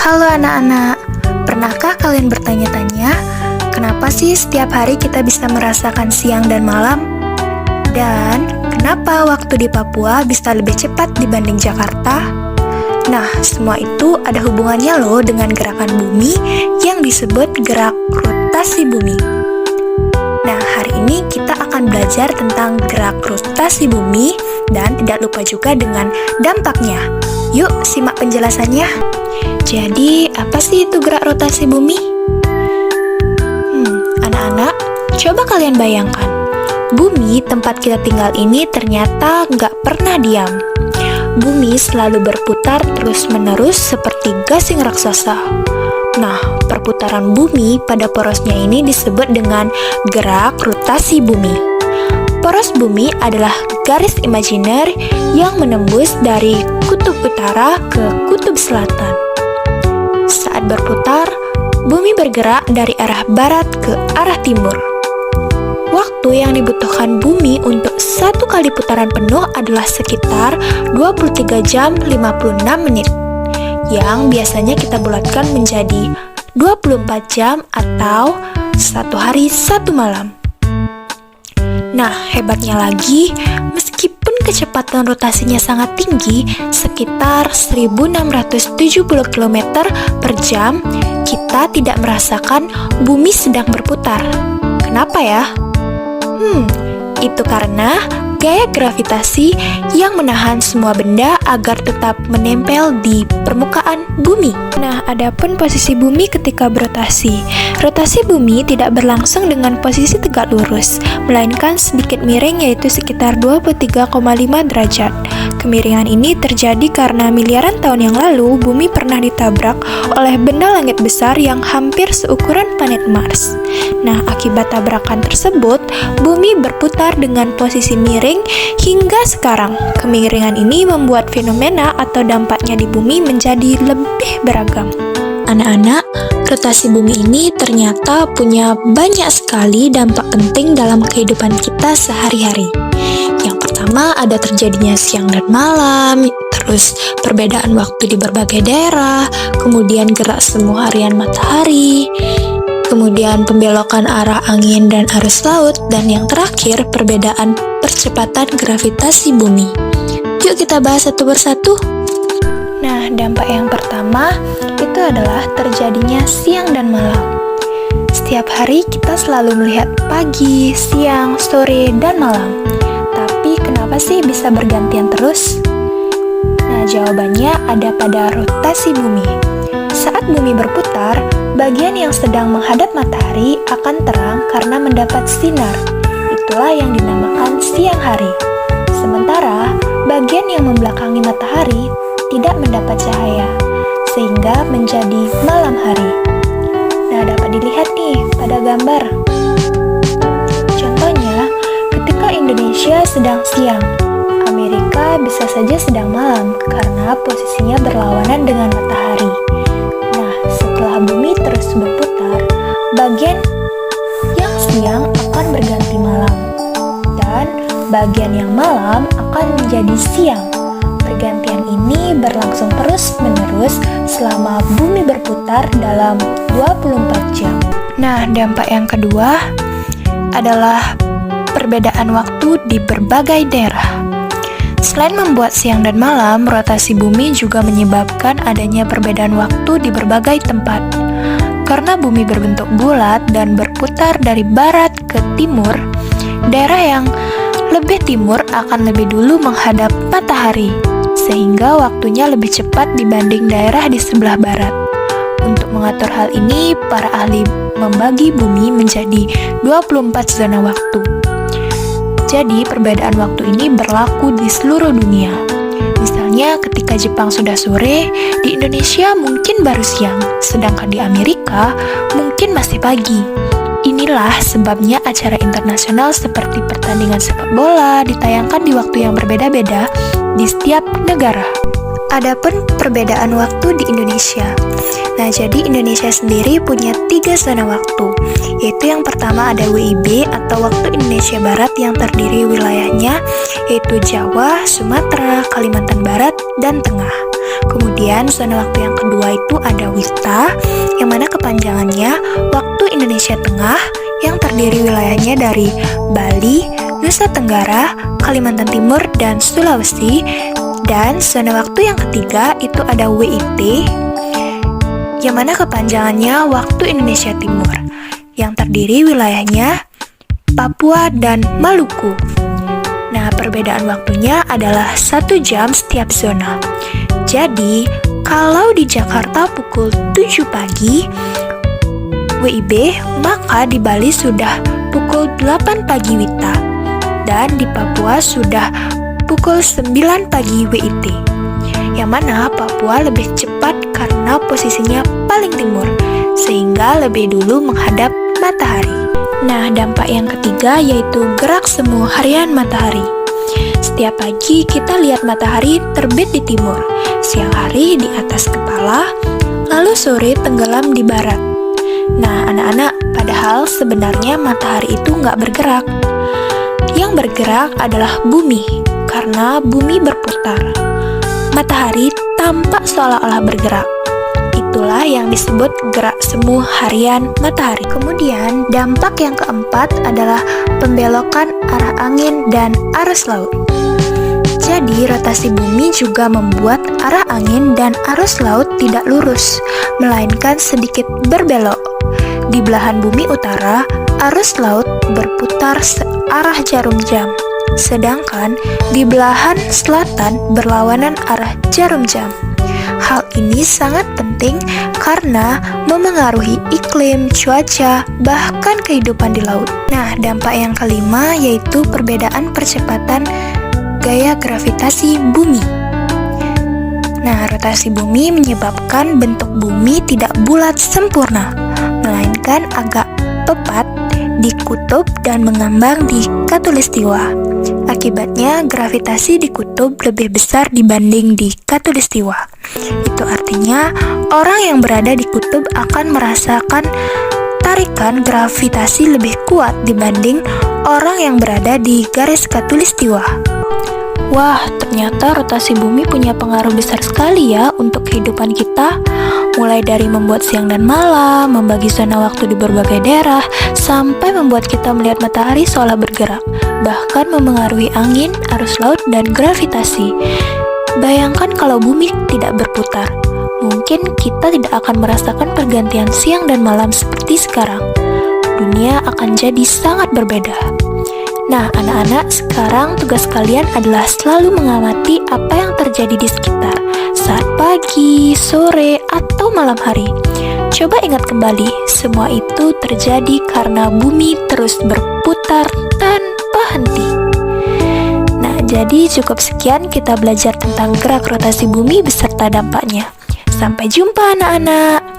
Halo anak-anak, pernahkah kalian bertanya-tanya, kenapa sih setiap hari kita bisa merasakan siang dan malam? Dan kenapa waktu di Papua bisa lebih cepat dibanding Jakarta? Nah, semua itu ada hubungannya loh dengan gerakan bumi yang disebut gerak rotasi bumi. Nah, hari ini kita akan belajar tentang gerak rotasi bumi dan tidak lupa juga dengan dampaknya. Yuk, simak penjelasannya. Jadi, apa sih itu gerak rotasi bumi? Anak-anak, coba kalian bayangkan. Bumi tempat kita tinggal ini ternyata nggak pernah diam. Bumi selalu berputar terus-menerus seperti gasing raksasa. Nah, perputaran bumi pada porosnya ini disebut dengan gerak rotasi bumi. Poros bumi adalah garis imajiner yang menembus dari kutub utara ke kutub selatan. Saat berputar, bumi bergerak dari arah barat ke arah timur. Waktu yang dibutuhkan bumi untuk satu kali putaran penuh adalah sekitar 23 jam 56 menit, yang biasanya kita bulatkan menjadi 24 jam atau satu hari satu malam. Nah, hebatnya lagi, meskipun kecepatan rotasinya sangat tinggi, sekitar 1670 km per jam, kita tidak merasakan bumi sedang berputar. Kenapa ya? Itu karena gaya gravitasi yang menahan semua benda agar tetap menempel di permukaan bumi. Nah, adapun posisi bumi ketika berotasi. Rotasi bumi tidak berlangsung dengan posisi tegak lurus, melainkan sedikit miring yaitu sekitar 23,5 derajat. Kemiringan ini terjadi karena miliaran tahun yang lalu bumi pernah ditabrak oleh benda langit besar yang hampir seukuran planet Mars. Nah, akibat tabrakan tersebut, bumi berputar dengan posisi miring hingga sekarang. Kemiringan ini membuat fenomena atau dampaknya di bumi menjadi lebih beragam. Anak-anak, rotasi bumi ini ternyata punya banyak sekali dampak penting dalam kehidupan kita sehari-hari. Yang pertama ada terjadinya siang dan malam, terus perbedaan waktu di berbagai daerah, kemudian gerak semu harian matahari, kemudian pembelokan arah angin dan arus laut, dan yang terakhir perbedaan percepatan gravitasi bumi. Yuk kita bahas satu persatu. Nah, dampak yang pertama itu adalah terjadinya siang dan malam. Setiap hari kita selalu melihat pagi, siang, sore, dan malam. Tapi kenapa sih bisa bergantian terus? Nah, jawabannya ada pada rotasi bumi. Saat bumi berputar, bagian yang sedang menghadap matahari akan terang karena mendapat sinar. Itulah yang dinamakan siang hari. Sementara, bagian yang membelakangi matahari tidak mendapat cahaya, sehingga menjadi malam hari. Nah, dapat dilihat nih pada gambar. Contohnya, ketika Indonesia sedang siang, Amerika bisa saja sedang malam karena posisinya berlawanan dengan matahari. Nah, setelah bumi terus berputar, bagian yang siang akan berganti malam, dan bagian yang malam akan menjadi siang. Pergantian ini berlangsung terus-menerus selama bumi berputar dalam 24 jam. Nah, dampak yang kedua adalah perbedaan waktu di berbagai daerah. Selain membuat siang dan malam, rotasi bumi juga menyebabkan adanya perbedaan waktu di berbagai tempat. Karena bumi berbentuk bulat dan berputar dari barat ke timur, daerah yang lebih timur akan lebih dulu menghadap matahari, sehingga waktunya lebih cepat dibanding daerah di sebelah barat. Untuk mengatur hal ini, para ahli membagi bumi menjadi 24 zona waktu. Jadi, perbedaan waktu ini berlaku di seluruh dunia. Misalnya, ketika Jepang sudah sore, di Indonesia mungkin baru siang, sedangkan di Amerika mungkin masih pagi. Inilah sebabnya acara internasional seperti pertandingan sepak bola ditayangkan di waktu yang berbeda-beda di setiap negara. Adapun perbedaan waktu di Indonesia. Nah, jadi Indonesia sendiri punya 3 zona waktu, yaitu yang pertama ada WIB atau waktu Indonesia Barat yang terdiri wilayahnya yaitu Jawa, Sumatera, Kalimantan Barat, dan Tengah. Kemudian zona waktu yang kedua itu ada WITA, yang mana kepanjangannya waktu Indonesia Tengah yang terdiri wilayahnya dari Bali, Nusa Tenggara, Kalimantan Timur, dan Sulawesi. Dan zona waktu yang ketiga itu ada WIT, yang mana kepanjangannya waktu Indonesia Timur, yang terdiri wilayahnya Papua dan Maluku. Nah, perbedaan waktunya adalah 1 jam setiap zona. Jadi, kalau di Jakarta pukul 7 pagi WIB, maka di Bali sudah pukul 8 pagi WITA, dan di Papua sudah pukul 9 pagi WIT. Yang mana Papua lebih cepat karena posisinya paling timur, sehingga lebih dulu menghadap matahari. Nah, dampak yang ketiga yaitu gerak semu harian matahari. Setiap pagi kita lihat matahari terbit di timur, siang hari di atas kepala, lalu sore tenggelam di barat. Nah, anak-anak, padahal sebenarnya matahari itu nggak bergerak. Yang bergerak adalah bumi, karena bumi berputar. Matahari tampak seolah-olah bergerak. Itulah yang disebut gerak semu harian matahari. Kemudian, dampak yang keempat adalah pembelokan arah angin dan arus laut. Jadi, rotasi bumi juga membuat arah angin dan arus laut tidak lurus, melainkan sedikit berbelok. Di belahan bumi utara, arus laut berputar searah jarum jam. Sedangkan di belahan selatan berlawanan arah jarum jam. Hal ini sangat penting karena memengaruhi iklim, cuaca, bahkan kehidupan di laut. Nah, dampak yang kelima yaitu perbedaan percepatan gaya gravitasi bumi. Nah, rotasi bumi menyebabkan bentuk bumi tidak bulat sempurna, melainkan agak pepat di kutub dan mengambang di khatulistiwa. Akibatnya, gravitasi di kutub lebih besar dibanding di khatulistiwa. Itu artinya, orang yang berada di kutub akan merasakan tarikan gravitasi lebih kuat dibanding orang yang berada di garis khatulistiwa. Wah, ternyata rotasi bumi punya pengaruh besar sekali ya untuk kehidupan kita. Mulai dari membuat siang dan malam, membagi zona waktu di berbagai daerah, sampai membuat kita melihat matahari seolah bergerak, bahkan memengaruhi angin, arus laut, dan gravitasi. Bayangkan kalau bumi tidak berputar, mungkin kita tidak akan merasakan pergantian siang dan malam seperti sekarang. Dunia akan jadi sangat berbeda. Nah, anak-anak, sekarang tugas kalian adalah selalu mengamati apa yang terjadi di sekitar saat pagi, sore, atau malam hari. Coba ingat kembali, semua itu terjadi karena bumi terus berputar tanpa henti. Nah, jadi cukup sekian kita belajar tentang gerak rotasi bumi beserta dampaknya. Sampai jumpa anak-anak.